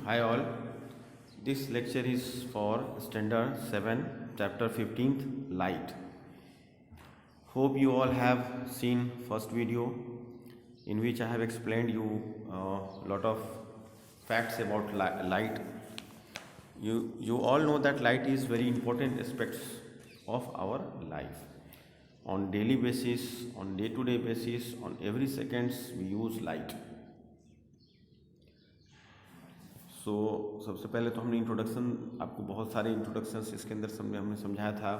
Hi all, this lecture is for Standard 7, Chapter 15th, Light. Hope you all have seen first video in which I have explained you a lot of facts about light. You all know that light is very important aspects of our life. On daily basis, on day-to-day basis, on every seconds we use light. सबसे पहले तो हमने introduction आपको बहुत सारे introductions इसके अंदर हमने समझाया था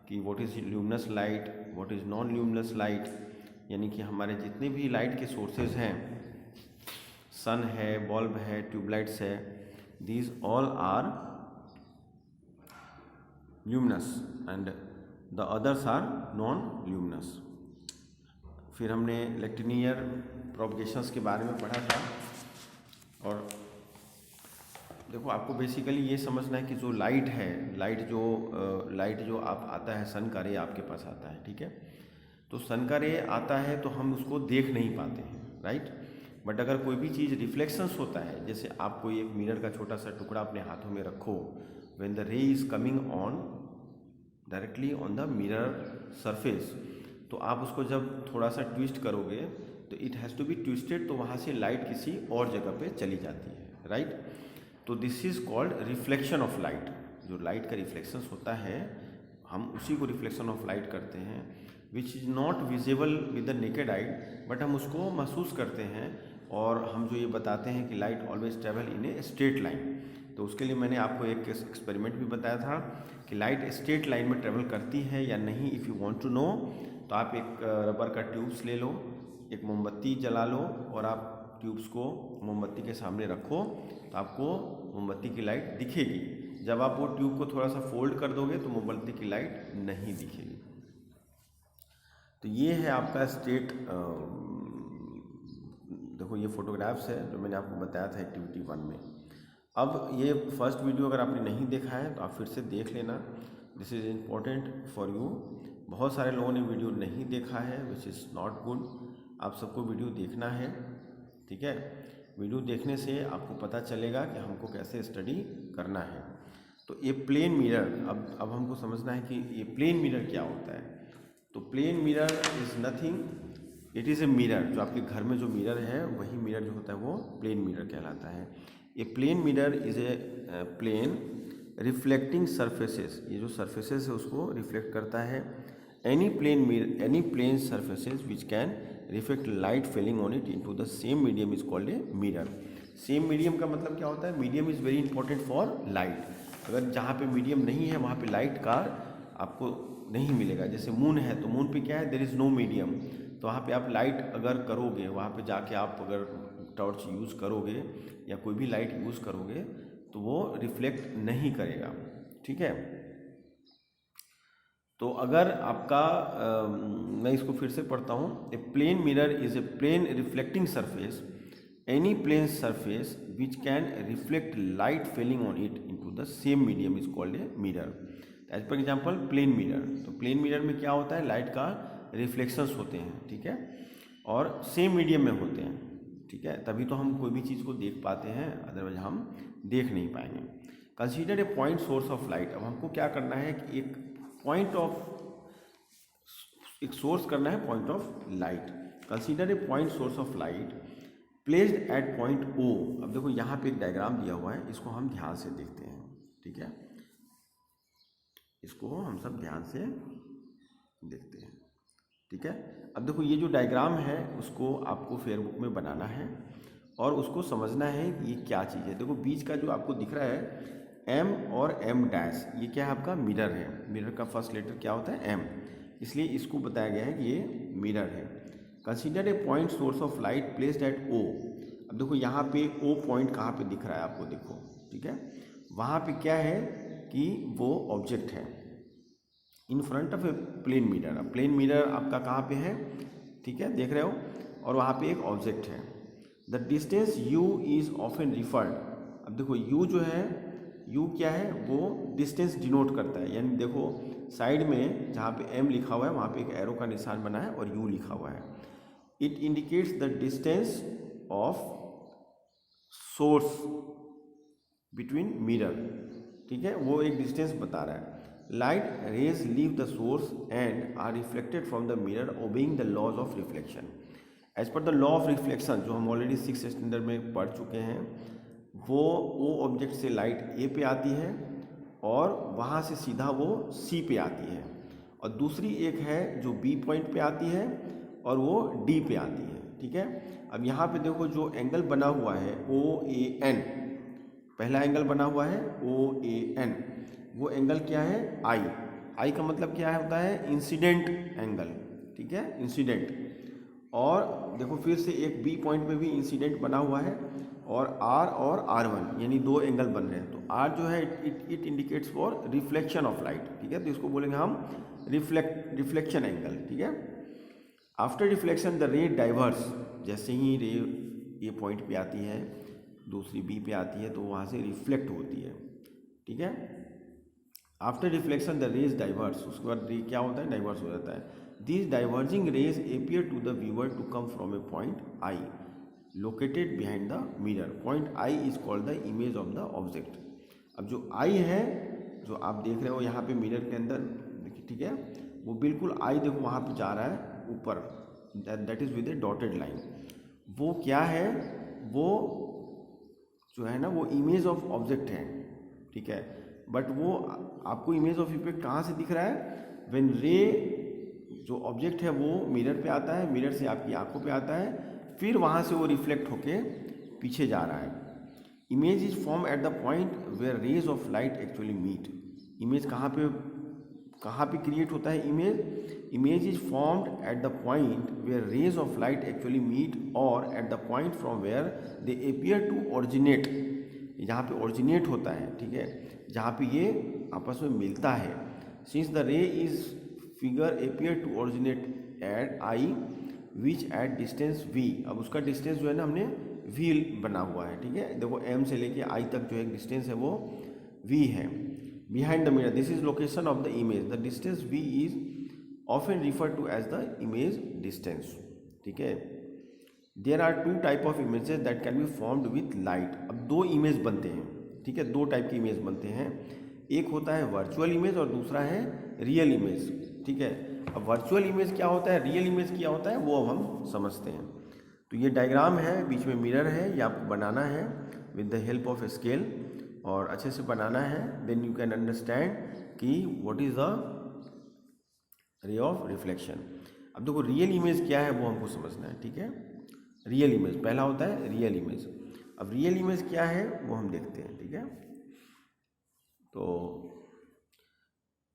कि what is luminous light, what is non luminous light, यानी कि हमारे जितने भी लाइट के सोर्सेज हैं, सन है, बल्ब है, ट्यूबलाइट्स है, these all are luminous and the others are non luminous. फिर हमने इलेक्ट्रॉनियर प्रोपगेशंस के बारे में पढ़ा था। और देखो, आपको बेसिकली ये समझना है कि जो लाइट है, लाइट जो आप आता है, सन का रे आपके पास आता है, ठीक है। तो सन का रे आता है तो हम उसको देख नहीं पाते हैं, राइट। बट अगर कोई भी चीज़ रिफ्लेक्शंस होता है, जैसे आप कोई एक मिरर का छोटा सा टुकड़ा अपने हाथों में रखो, when the ray is coming on directly on the mirror surface, तो आप उसको जब थोड़ा सा ट्विस्ट करोगे तो it has to be twisted, तो वहाँ से लाइट किसी और जगह पे चली जाती है, राइट। तो this is called reflection of light. जो लाइट का रिफ्लेक्शंस होता है, हम उसी को रिफ्लेक्शन ऑफ लाइट करते हैं, which is not visible with the naked eye, but हम उसको महसूस करते हैं। और हम जो ये बताते हैं कि light always travel in a straight line, तो उसके लिए मैंने आपको एक एक्सपेरिमेंट भी बताया था कि लाइट स्ट्रेट लाइन में ट्रेवल करती है या नहीं। If you want to know, तो आप एक रबर का ट्यूब्स ले लो, एक मोमबत्ती जला लो और आप ट्यूब्स को मोमबत्ती के सामने रखो, तो आपको मोमबत्ती की लाइट दिखेगी। जब आप वो ट्यूब को थोड़ा सा फोल्ड कर दोगे तो मोमबत्ती की लाइट नहीं दिखेगी। तो ये है आपका स्टेट। देखो, ये फोटोग्राफ्स है जो मैंने आपको बताया था एक्टिविटी 1 में। अब ये फर्स्ट वीडियो अगर आपने नहीं देखा है तो आप फिर से देख लेना, this is important for you. बहुत सारे लोगों ने वीडियो नहीं देखा है, विच इज़ नॉट गुड। आप सबको वीडियो देखना है, ठीक है। वीडियो देखने से आपको पता चलेगा कि हमको कैसे स्टडी करना है। तो ये प्लेन मिरर, अब हमको समझना है कि ये प्लेन मिरर क्या होता है। तो plane mirror is nothing, it is a mirror. जो आपके घर में जो मिरर है, वही मिरर जो होता है वो प्लेन मिरर कहलाता है। A plane mirror is a plane reflecting surfaces. ये जो सरफेसेस है उसको रिफ्लेक्ट करता है। Any plane surfaces which can reflect light falling on it into the same medium is called a mirror. Same medium का मतलब क्या होता है? Medium is very important for light. अगर जहाँ पे मीडियम नहीं है वहाँ पे लाइट का आपको नहीं मिलेगा। जैसे मून है, तो मून पे क्या है? There is no medium. तो वहाँ पे आप लाइट अगर करोगे, वहाँ पे जाके आप अगर टॉर्च यूज़ करोगे या कोई भी लाइट यूज़ करोगे तो वो रिफ्लेक्ट नहीं करेगा, ठीक है। तो अगर आपका मैं इसको फिर से पढ़ता हूँ। A plane mirror is a plane reflecting surface, any plane surface which can reflect light falling on it into the same medium is called a mirror. As per example plane mirror. तो plane mirror में क्या होता है? Light का reflections होते हैं, ठीक है, और सेम मीडियम में होते हैं, ठीक है। तभी तो हम कोई भी चीज़ को देख पाते हैं, अदरवाइज हम देख नहीं पाएंगे। Consider a point source of light. अब हमको क्या करना है कि एक सोर्स करना है, point of light. Consider a point source of light placed at point O. अब देखो, यहाँ पे एक डायग्राम दिया हुआ है, इसको हम ध्यान से देखते हैं, ठीक है। इसको हम सब ध्यान से देखते हैं, ठीक है। अब देखो, ये जो डायग्राम है उसको आपको फेयरबुक में बनाना है और उसको समझना है कि ये क्या चीज़ है। देखो, बीच का जो आपको दिख रहा है एम और एम डैश, ये क्या है? आपका मिरर है। मिरर का फर्स्ट लेटर क्या होता है? एम, इसलिए इसको बताया गया है कि ये मिरर है। Consider a point source of light placed at O. अब देखो, यहाँ पे ओ पॉइंट कहाँ पे दिख रहा है आपको? देखो, ठीक है। वहाँ पे क्या है कि वो ऑब्जेक्ट है in front of a plane mirror. अब प्लेन मिरर आपका कहाँ पे है? ठीक है, देख रहे हो, और वहाँ पे एक ऑब्जेक्ट है। The distance you is often referred. अब देखो, यू जो है, यू क्या है? वो डिस्टेंस डिनोट करता है। यानी देखो, साइड में जहाँ पे एम लिखा हुआ है वहाँ पे एक एरो का निशान बना है और यू लिखा हुआ है। It indicates the distance of source between mirror, ठीक है, वो एक डिस्टेंस बता रहा है। Light rays leave the source and are reflected from the mirror obeying the laws of reflection. As per the law of reflection, जो हम already 6th standard में पढ़ चुके हैं, वो ऑब्जेक्ट से लाइट ए पे आती है और वहाँ से सीधा वो सी पे आती है, और दूसरी एक है जो बी पॉइंट पे आती है और वो डी पे आती है, ठीक है। अब यहाँ पे देखो जो एंगल बना हुआ है ओ ए एन, पहला एंगल बना हुआ है ओ ए एन, वो एंगल क्या है आई। आई का मतलब क्या होता है इंसिडेंट एंगल, ठीक है, इंसिडेंट। और देखो फिर से एक बी पॉइंट पे भी इंसिडेंट बना हुआ है, और आर और R1 यानी दो एंगल बन रहे हैं। तो आर जो है it indicates for reflection of light, ठीक है, तो इसको बोलेंगे हम रिफ्लेक्शन एंगल, ठीक है। आफ्टर रिफ्लेक्शन द रे डाइवर्स, जैसे ही रे ये पॉइंट पे आती है, दूसरी बी पे आती है, तो वहाँ से रिफ्लेक्ट होती है, ठीक है। After reflection the rays diverse, उसके बाद रे क्या होता है डाइवर्स हो जाता है। These diverging rays appear to the viewer to come from a point I located behind the mirror. Point I is called the image of the object. अब जो I है, जो आप देख रहे हो यहाँ पे मिरर के अंदर, ठीक है, वो बिल्कुल I देखो वहाँ पे जा रहा है ऊपर, that is with a dotted line. वो क्या है, वो जो है ना वो इमेज ऑफ ऑब्जेक्ट है, ठीक है। बट वो आपको इमेज ऑफ इफेक्ट कहाँ से दिख रहा है, व्हेन रे जो ऑब्जेक्ट है वो मिरर पे आता है, मिरर से आपकी आंखों पे आता है, फिर वहाँ से वो रिफ्लेक्ट होके पीछे जा रहा है। Image is form at the point where rays of light actually meet. Image कहाँ पे क्रिएट होता है image is formed at the point where rays of light actually meet और at the point from where they appear to originate. जहाँ पे originate होता है, ठीक है, जहाँ पे ये आपस में मिलता है। Since the ray is figure appear to originate at I which at distance v। अब उसका डिस्टेंस जो है ना हमने v बना हुआ है, ठीक है। देखो m से लेके i तक जो एक डिस्टेंस है वो v है। Behind the mirror this is location of the image, the distance v is often refer to as the image distance, ठीक है। There are two type of images that can be formed with light. अब दो image बनते हैं, ठीक है, दो type की इमेज बनते हैं। एक होता है वर्चुअल इमेज और दूसरा है रियल इमेज, ठीक है। अब वर्चुअल इमेज क्या होता है, रियल इमेज क्या होता है, वो अब हम समझते हैं। तो ये डायग्राम है, बीच में मिरर है, ये आपको बनाना है with the help of scale, और अच्छे से बनाना है। देन यू कैन अंडरस्टैंड कि what is the ray of reflection. अब देखो रियल इमेज क्या है वो हमको समझना है, ठीक है। रियल इमेज पहला होता है रियल इमेज। अब रियल इमेज क्या है वो हम देखते हैं, ठीक है। तो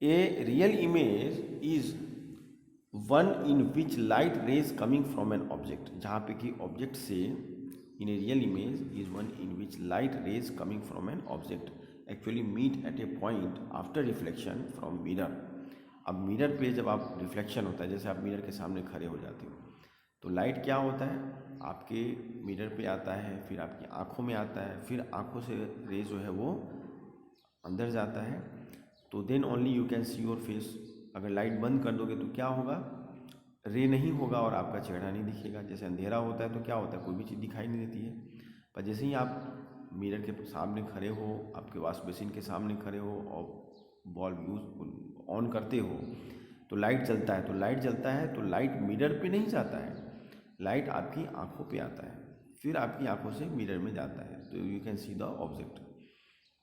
a real image is one in which light rays coming from an object. जहाँ पे कि ऑब्जेक्ट से, in a real image is one in which light rays coming from an object actually meet at a point after reflection from mirror. अब mirror पे जब आप reflection होता है, जैसे आप मिरर के सामने खड़े हो जाते हो, तो लाइट क्या होता है, आपके मिरर पे आता है, फिर आपकी आँखों में आता है, फिर आँखों से रे जो है वो अंदर जाता है, तो then only you can see your face. अगर लाइट बंद कर दोगे तो क्या होगा, रे नहीं होगा और आपका चेहरा नहीं दिखेगा। जैसे अंधेरा होता है तो क्या होता है, कोई भी चीज़ दिखाई नहीं देती है। पर जैसे ही आप मिरर के सामने खड़े हो, आपके वॉश बेसिन के सामने खड़े हो और बल्ब यूज ऑन करते हो, तो लाइट जलता है। तो लाइट जलता है तो लाइट मिरर पे नहीं जाता है, लाइट आपकी आँखों पे आता है, फिर आपकी आँखों से मिरर में जाता है, तो you can see the object,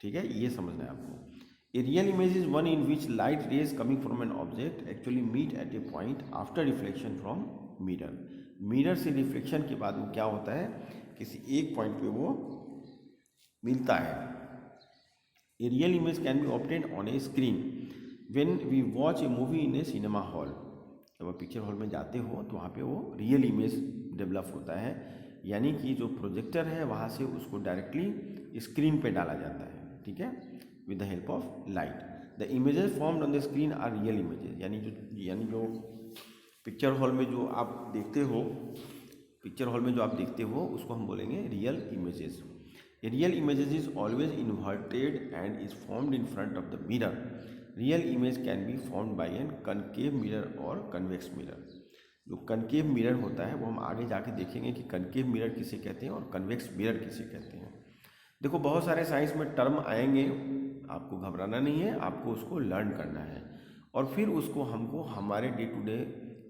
ठीक है। ये समझना है आपको। A real image is one in which light rays coming from an object actually meet at a point after reflection from mirror. Mirror से रिफ्लेक्शन के बाद वो क्या होता है, किसी एक पॉइंट पे वो मिलता है। A real image can be obtained on a screen when we watch a movie in a cinema hall. जब आप पिक्चर हॉल में जाते हो तो वहाँ पे वो रियल इमेज डेवलप होता है, यानी कि जो प्रोजेक्टर है वहाँ से उसको डायरेक्टली स्क्रीन पे डाला जाता है, ठीक है, with the help of light. The images formed on the screen are real images. यानी जो पिक्चर हॉल में जो आप देखते हो, उसको हम बोलेंगे real images. Real images is always inverted and is formed in front of the mirror. Real image can be formed by an concave mirror और कन्वेक्स मिरर। जो कनकेव मिरर होता है वो हम आगे जाके देखेंगे कि कनकेव मिरर किसे कहते हैं और कन्वेक्स मिरर किसे कहते हैं। देखो बहुत सारे साइंस में टर्म आएंगे, आपको घबराना नहीं है, आपको उसको लर्न करना है और फिर उसको हमको हमारे डे टू डे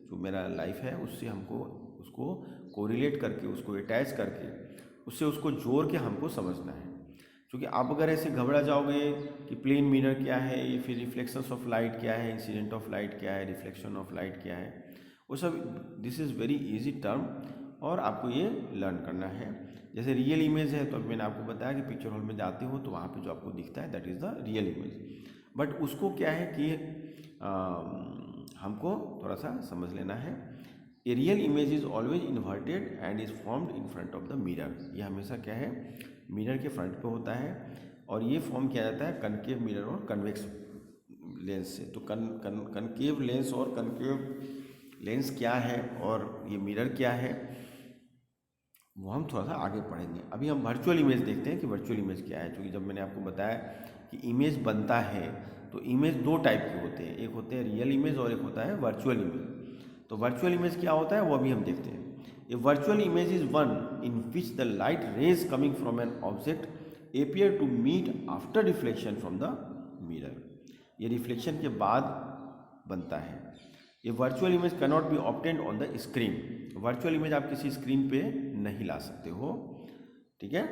जो मेरा लाइफ है उससे हमको उसको कोरिलेट करके, उसको अटैच करके, उससे उसको जोड़ के हमको समझना है। क्योंकि आप अगर ऐसे घबरा जाओगे कि प्लेन मिरर क्या है, ये फिर रिफ्लेक्शंस ऑफ लाइट क्या है, इंसिडेंट ऑफ लाइट क्या है, रिफ्लेक्शन ऑफ लाइट क्या है, वो सब this is very easy term और आपको ये लर्न करना है। जैसे रियल इमेज है तो अभी मैंने आपको बताया कि पिक्चर हॉल में जाते हो तो वहाँ पे जो आपको दिखता है that is the real image. But उसको क्या है कि हमको थोड़ा सा समझ लेना है। ए real image is always inverted and is formed in front of the mirror. ये हमेशा क्या है, मिरर के फ्रंट पे होता है और ये फॉर्म किया जाता है कनकेव मिरर और कन्वेक्स लेंस से। तो कनकेव लेंस और कनकेव लेंस क्या है और ये मिरर क्या है वो हम थोड़ा सा आगे पढ़ेंगे। अभी हम वर्चुअल इमेज देखते हैं कि वर्चुअल इमेज क्या है। क्योंकि जब मैंने आपको बताया कि इमेज बनता है तो इमेज दो टाइप के होते हैं, एक होते हैं रियल इमेज और एक होता है वर्चुअल इमेज। तो वर्चुअल इमेज क्या होता है वो अभी हम देखते हैं। A virtual image is one in which the light rays coming from an object appear to meet after reflection from the mirror. ये रिफ्लेक्शन के बाद बनता है। ये virtual image cannot be obtained on the screen. Virtual image आप किसी screen पे नहीं ला सकते हो, ठीक है।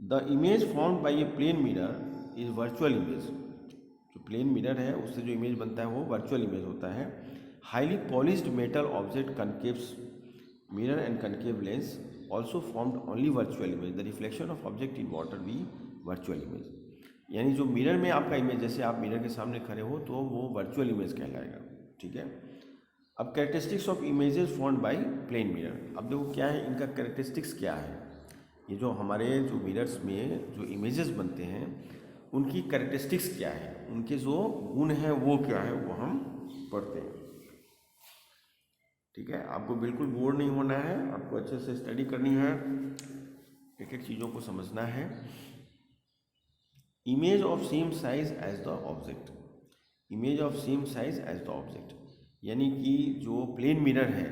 The image formed by a plane mirror is virtual image. जो प्लेन मिरर है उससे जो इमेज बनता है वो वर्चुअल इमेज होता है। Highly polished metal object concaves mirror and concave lens also formed only virtual image. The reflection of object in water be virtual image. यानी जो मिरर में आपका इमेज, जैसे आप मिरर के सामने खड़े हो तो वो वर्चुअल इमेज कहलाएगा, ठीक है। अब characteristics of images formed by plane mirror. अब देखो क्या है इनका कैरेक्टरिस्टिक्स क्या है। ये जो हमारे जो मिरर्स में जो इमेजेस बनते हैं उनकी कैरेक्टरिस्टिक्स क्या है, उनके जो गुण हैं वो क्या है, वो हम पढ़ते हैं, ठीक है। आपको बिल्कुल बोर नहीं होना है, आपको अच्छे से स्टडी करनी है, एक एक चीज़ों को समझना है। Image of same size as the object. Image of same size as the object यानी कि जो प्लेन मिरर है,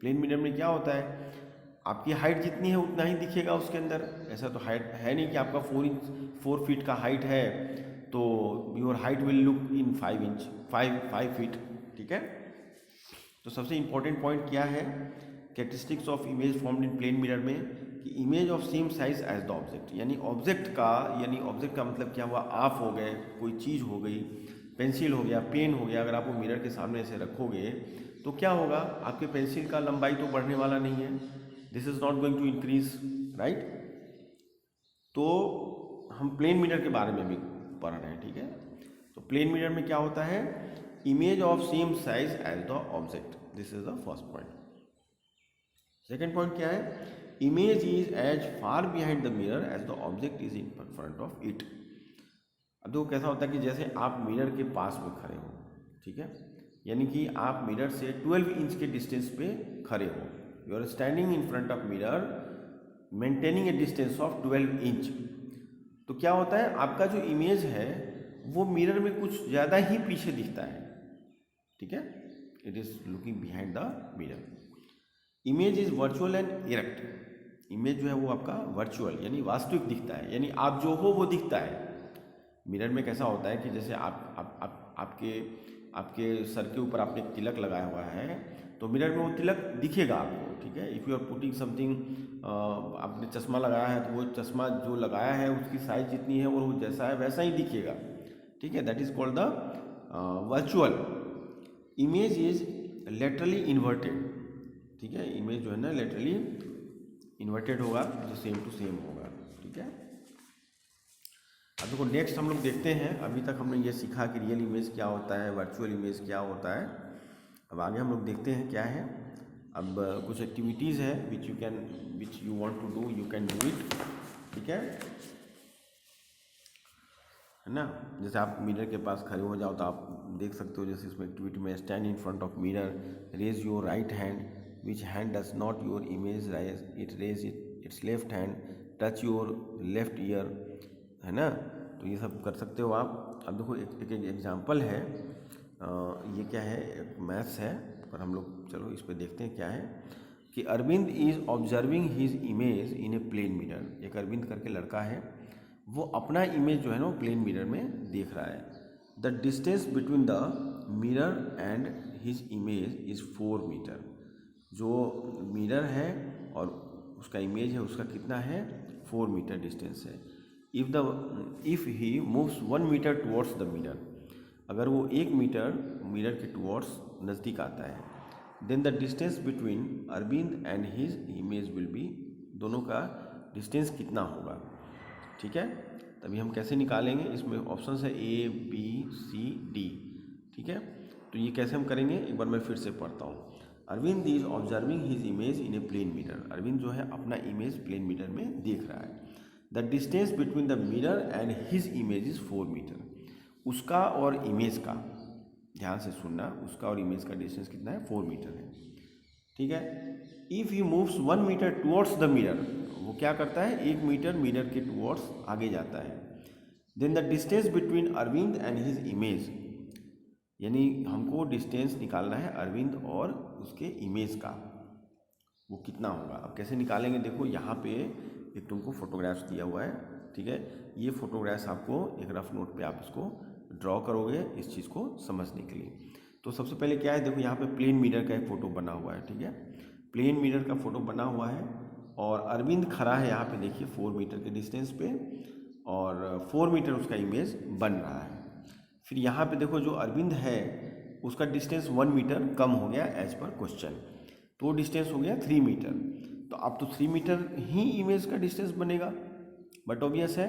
प्लेन मिरर में क्या होता है, आपकी हाइट जितनी है उतना ही दिखेगा उसके अंदर। ऐसा तो हाइट है नहीं कि आपका 4 फीट का हाइट है तो your height will look in 5 inch 5 feet, ठीक है। तो सबसे इम्पॉर्टेंट पॉइंट क्या है, characteristics of image formed in plane mirror में कि image of same size as the object. यानी ऑब्जेक्ट का मतलब क्या हुआ, आप हो गए, कोई चीज़ हो गई, पेंसिल हो गया, पेन हो गया, अगर आप वो मिरर के सामने ऐसे रखोगे तो क्या होगा, आपके पेंसिल का लंबाई तो बढ़ने वाला नहीं है, this is not going to increase, right. तो हम प्लेन मिरर के बारे में भी पढ़ रहे हैं, ठीक है। तो प्लेन मिरर में क्या होता है, image of same size as the object, this is the first point. Second point क्या है, image is as far behind the mirror as the object is in front of it. अब देखो कैसा होता है कि जैसे आप मिरर के पास में खड़े हो, ठीक है, यानी कि आप मिरर से 12 इंच के डिस्टेंस पे खड़े हो, you are standing in front of mirror maintaining a distance of 12 inch. तो क्या होता है, आपका जो इमेज है वो मिरर में कुछ ज़्यादा ही पीछे दिखता है, ठीक है, it is looking behind the mirror. Image is virtual and erect. Image जो है वो आपका वर्चुअल यानी वास्तविक दिखता है, यानी आप जो हो वो दिखता है। मिरर में कैसा होता है कि जैसे आपके सर के ऊपर आपने तिलक लगाया हुआ है तो मिरर में वो तिलक दिखेगा आपको, ठीक है। If you are putting something, आपने चश्मा लगाया है तो वो चश्मा जो लगाया है उसकी साइज जितनी है और वो जैसा है वैसा ही दिखेगा, ठीक है। That is called the virtual. Image is laterally inverted, ठीक है, इमेज जो है ना लेटरली इन्वर्टेड होगा, जो सेम टू सेम होगा, ठीक है। अब देखो नेक्स्ट हम लोग देखते हैं, अभी तक हमने ये सीखा कि रियल इमेज क्या होता है, वर्चुअल इमेज क्या होता है। अब आगे हम लोग देखते हैं क्या है। अब कुछ एक्टिविटीज़ है which you want to do, you can do it, ठीक है ना। जैसे आप मिरर के पास खड़े हो जाओ तो आप देख सकते हो, जैसे इसमें एक्टिविटी में stand in front of mirror, raise your right hand, which hand does not your image raise it, raise its left hand, touch your left ear, है ना। तो ये सब कर सकते हो आप। अब देखो एक एग्जाम्पल है, ये क्या है, एक मैथ्स है, पर हम लोग चलो इस पर देखते हैं क्या है। कि Arvind is observing his image in a plane mirror. एक अरविंद करके लड़का है, वो अपना इमेज जो है ना प्लेन मिरर में देख रहा है। The distance between the mirror and his image is 4 metre. जो मिरर है और उसका इमेज है उसका कितना है, 4 मीटर डिस्टेंस है। If he moves 1 metre towards the mirror, अगर वो 1 मीटर मिरर के टुवर्ड्स नज़दीक आता है, then the distance between Arvind and his image will be, दोनों का डिस्टेंस कितना होगा। ठीक है, तभी हम कैसे निकालेंगे, इसमें ऑप्शन है A B C D। ठीक है, तो ये कैसे हम करेंगे, एक बार मैं फिर से पढ़ता हूँ। Arvind is observing his image in a plane mirror. Arvind जो है अपना इमेज प्लेन मिरर में देख रहा है। The distance between the mirror and his image is 4 metre. उसका और इमेज का, ध्यान से सुनना, उसका और इमेज का डिस्टेंस कितना है, 4 मीटर है। ठीक है, if he moves 1 metre towards the mirror, वो क्या करता है, 1 मीटर मिरर के टुवर्ड्स आगे जाता है। Then the distance between Arvind and his image, यानी हमको डिस्टेंस निकालना है अरविंद और उसके इमेज का, वो कितना होगा। अब कैसे निकालेंगे, देखो यहाँ पे एक तुमको फोटोग्राफ्स दिया हुआ है। ठीक है, ये फोटोग्राफ्स आपको एक रफ नोट पे आप इसको ड्रॉ करोगे इस चीज़ को समझने के लिए। तो सबसे पहले क्या है, देखो यहाँ पे प्लेन मिरर का एक फ़ोटो बना हुआ है। ठीक है, प्लेन मिरर का फ़ोटो बना हुआ है और अरविंद खड़ा है यहाँ पे, देखिए 4 मीटर के डिस्टेंस पे, और 4 मीटर उसका इमेज बन रहा है। फिर यहाँ पे देखो जो अरविंद है उसका डिस्टेंस 1 मीटर कम हो गया एज पर क्वेश्चन, तो डिस्टेंस हो गया 3 मीटर। तो अब तो 3 मीटर ही इमेज का डिस्टेंस बनेगा, बट ऑब्वियस है,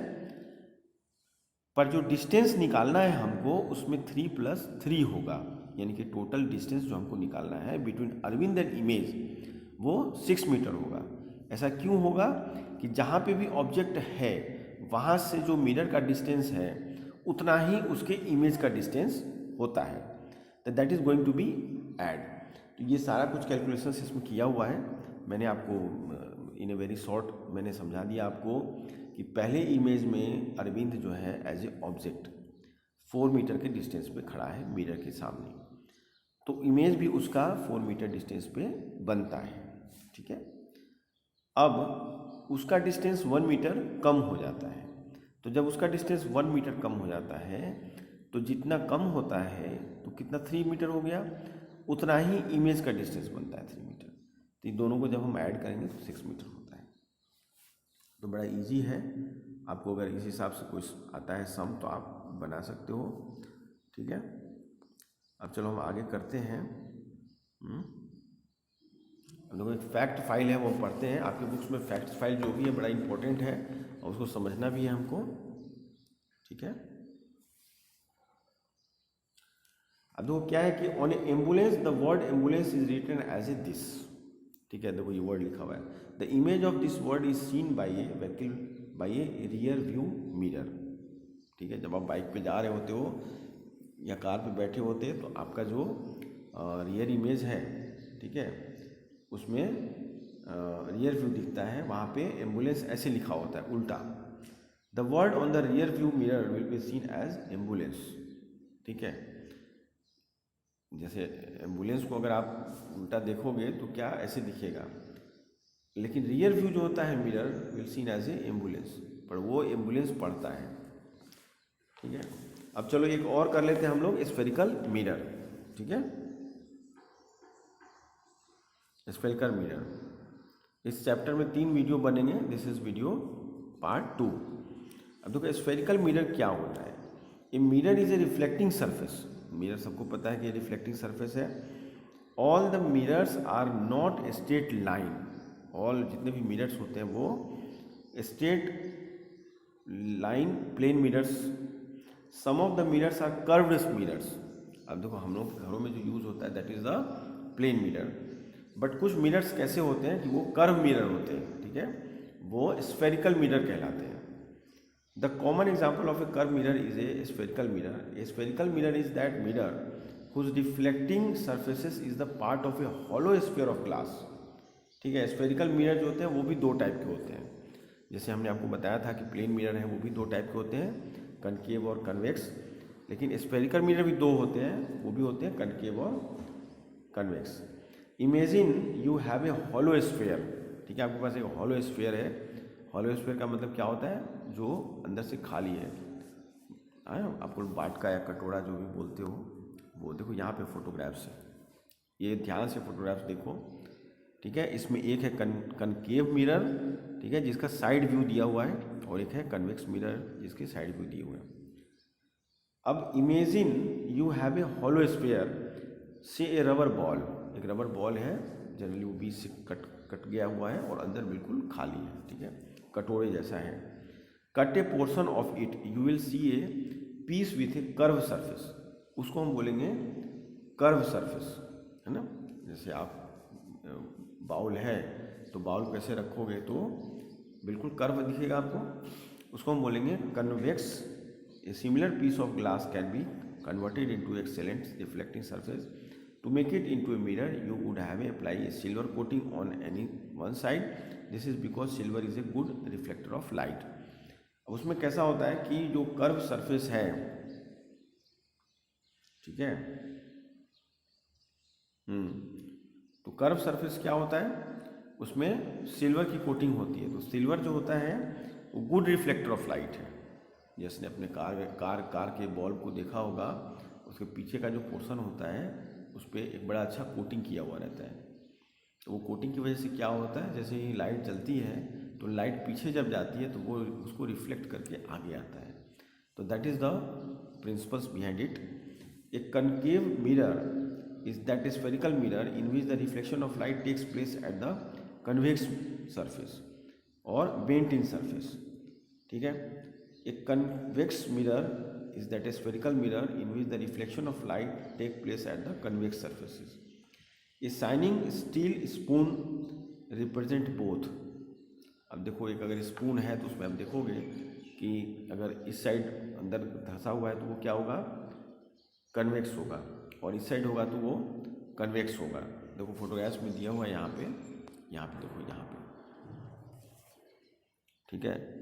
पर जो डिस्टेंस निकालना है हमको उसमें 3 + 3 होगा, यानी कि टोटल डिस्टेंस जो हमको निकालना है बिटवीन अरविंद एंड इमेज वो 6 मीटर होगा। ऐसा क्यों होगा कि जहाँ पे भी ऑब्जेक्ट है वहाँ से जो मिरर का डिस्टेंस है उतना ही उसके इमेज का डिस्टेंस होता है, तो that is going to be add. तो ये सारा कुछ कैलकुलेशंस इसमें किया हुआ है, मैंने आपको इन ए वेरी शॉर्ट मैंने समझा दिया आपको कि पहले इमेज में अरविंद जो है एज ए ऑब्जेक्ट 4 मीटर के डिस्टेंस पे खड़ा है मिरर के सामने, तो इमेज भी उसका 4 मीटर डिस्टेंस पे बनता है। ठीक है, अब उसका डिस्टेंस 1 मीटर कम हो जाता है, तो जब उसका डिस्टेंस 1 मीटर कम हो जाता है तो जितना कम होता है तो कितना 3 मीटर हो गया, उतना ही इमेज का डिस्टेंस बनता है 3 मीटर। तो ये दोनों को जब हम ऐड करेंगे तो 6 मीटर होता है। तो बड़ा इजी है, आपको अगर इस हिसाब से कुछ आता है सम तो आप बना सकते हो। ठीक है, अब चलो हम आगे करते हैं। हम लोग एक फैक्ट फाइल है वो पढ़ते हैं। आपके बुक्स में फैक्ट फाइल जो भी है बड़ा इंपॉर्टेंट है और उसको समझना भी है हमको। ठीक है, अब देखो क्या है कि on ambulance the word ambulance is written as a this. ठीक है, देखो ये वर्ड लिखा हुआ है, the image of this word is seen by a vehicle by a rear view mirror. ठीक है, जब आप बाइक पे जा रहे होते हो या कार पे बैठे होते हैं तो आपका जो रियर इमेज है, ठीक है, उसमें रियर व्यू दिखता है, वहाँ पे एम्बुलेंस ऐसे लिखा होता है उल्टा। The word on the rear view mirror will be seen as ambulance. ठीक है, जैसे एम्बुलेंस को अगर आप उल्टा देखोगे तो क्या ऐसे दिखेगा, लेकिन रियर व्यू जो होता है mirror will seen as a ambulance, पर वो एम्बुलेंस पढ़ता है। ठीक है, अब चलो एक और कर लेते हैं हम लोग, स्फेरिकल मिरर। ठीक है, स्फेरिकल मिरर, इस चैप्टर में 3 वीडियो बनेंगे, दिस इज वीडियो पार्ट 2। अब देखो स्फेरिकल मिरर क्या होता है। A mirror is a reflecting surface. Mirror सबको पता है कि ये रिफ्लेक्टिंग सरफेस है। All the mirrors are not straight line. All जितने भी मिरर्स होते हैं वो straight line plane mirrors. Some of the mirrors are curved mirrors. अब देखो हम लोग घरों में जो यूज होता है that is the plane mirror, but कुछ मिरर्स कैसे होते हैं कि वो कर्व मिरर होते हैं। ठीक है, वो स्फेरिकल मिरर कहलाते हैं। The common example of a curve mirror is a spherical mirror. A spherical mirror is that mirror whose reflecting surfaces is the part of a hollow sphere of glass. ठीक है, spherical mirror जो होते हैं वो भी 2 type के होते हैं। जैसे हमने आपको बताया था कि प्लेन मिरर है वो भी 2 टाइप के होते हैं, कनकेव और कन्वेक्स। लेकिन स्फेरिकल मिरर भी 2 होते हैं, वो भी होते हैं कनकेव और convex. Imagine you have a hollow sphere, ठीक है, आपके पास एक हॉलो स्फीयर है। हॉलो स्फीयर का मतलब क्या होता है, जो अंदर से खाली है। आपको बाटका या कटोरा जो भी बोलते हो वो। देखो यहाँ पे फोटोग्राफ्स है, ये ध्यान से फोटोग्राफ्स देखो, ठीक है। इसमें एक है कनकेव मिरर, ठीक है, जिसका साइड व्यू दिया हुआ है, और एक है कन्वेक्स मिरर जिसके साइड व्यू दिए हुए हैं। अब imagine you have a hollow sphere से ए रबर बॉल, एक रबर बॉल है, जनरली वो बीच से कट गया हुआ है और अंदर बिल्कुल खाली है, ठीक है, कटोरे जैसा है। Cut a portion of it you will see a piece with a curve surface, उसको हम बोलेंगे कर्व सरफेस, है ना। जैसे आप बाउल है तो बाउल कैसे रखोगे तो बिल्कुल कर्व दिखेगा आपको, उसको हम बोलेंगे convex. A similar piece of glass can be converted into excellent reflecting surface. To make it into a mirror, you would have apply a silver coating on any one side. This is because silver is a good reflector of light. अब उसमें कैसा होता है कि जो curve surface है, ठीक है, तो कर्व सरफेस क्या होता है, उसमें सिल्वर की कोटिंग होती है। तो सिल्वर जो होता है वो गुड रिफ्लेक्टर ऑफ लाइट है। जिसने अपने कार के बल्ब को देखा होगा, उसके पीछे का जो पोर्शन होता है उस पर एक बड़ा अच्छा कोटिंग किया हुआ रहता है। तो वो कोटिंग की वजह से क्या होता है, जैसे ही लाइट जलती है तो लाइट पीछे जब जाती है तो वो उसको रिफ्लेक्ट करके आगे आता है। तो that is the principles behind it. A concave mirror is that spherical mirror in which the reflection of light takes place at the convex surface और बेंट इन सरफेस, ठीक है। A convex mirror is that a spherical mirror in which the reflection of light take place at the convex surfaces. A shining steel spoon represent both. अब देखो, एक अगर spoon है तो उसमें आप देखोगे कि अगर इस साइड अंदर धंसा हुआ है तो वो क्या होगा, कन्वेक्स होगा, और इस साइड होगा तो वो कन्वेक्स होगा। देखो फोटोग्राफ्स में दिया हुआ है यहाँ पे देखो, यहाँ पे, ठीक है।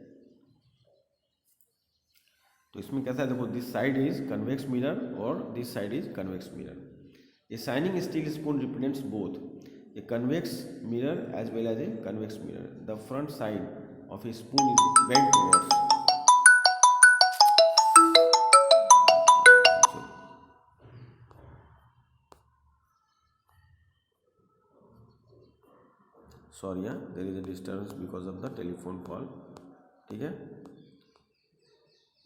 तो इसमें कैसा है, देखो, this side is convex mirror और this side is convex mirror. A shining steel spoon represents both a convex mirror as well as a convex mirror. The front side of a spoon is bent towards, sorry, there is a disturbance because of the telephone call, ठीक है।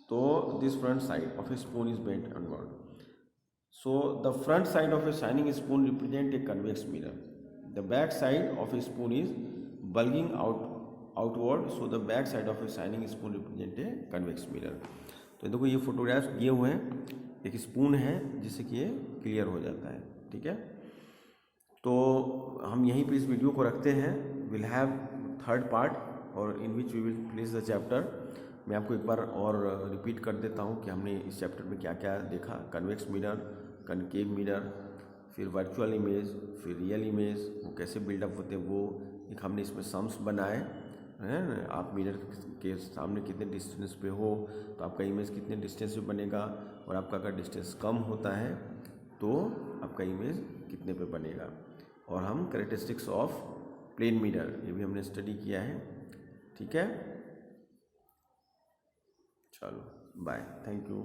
तो this front side of a spoon is bent onward. So the front side of a shining spoon represent a convex mirror. The back side of a spoon is bulging outward. So the back side of a shining spoon represent a convex mirror. तो देखो ये photographs दिए हुए हैं, एक spoon है जिससे कि ये क्लियर हो जाता है, ठीक है। तो हम यहीं पे इस वीडियो को रखते हैं। विल हैव थर्ड पार्ट और in which we will place the chapter. मैं आपको एक बार और रिपीट कर देता हूँ कि हमने इस चैप्टर में क्या क्या देखा। कन्वेक्स मिरर, कनकेव मिरर, फिर वर्चुअल इमेज, फिर रियल इमेज, वो कैसे बिल्डअप होते हैं, वो एक हमने इसमें सम्स बनाए हैं। आप मिरर के सामने कितने डिस्टेंस पे हो तो आपका इमेज कितने डिस्टेंस पे बनेगा, और आपका अगर डिस्टेंस कम होता है तो आपका इमेज कितने पे बनेगा। और हम कैरेक्टरिस्टिक्स ऑफ प्लेन मिरर, ये भी हमने स्टडी किया है, ठीक है। चलो बाय, थैंक यू।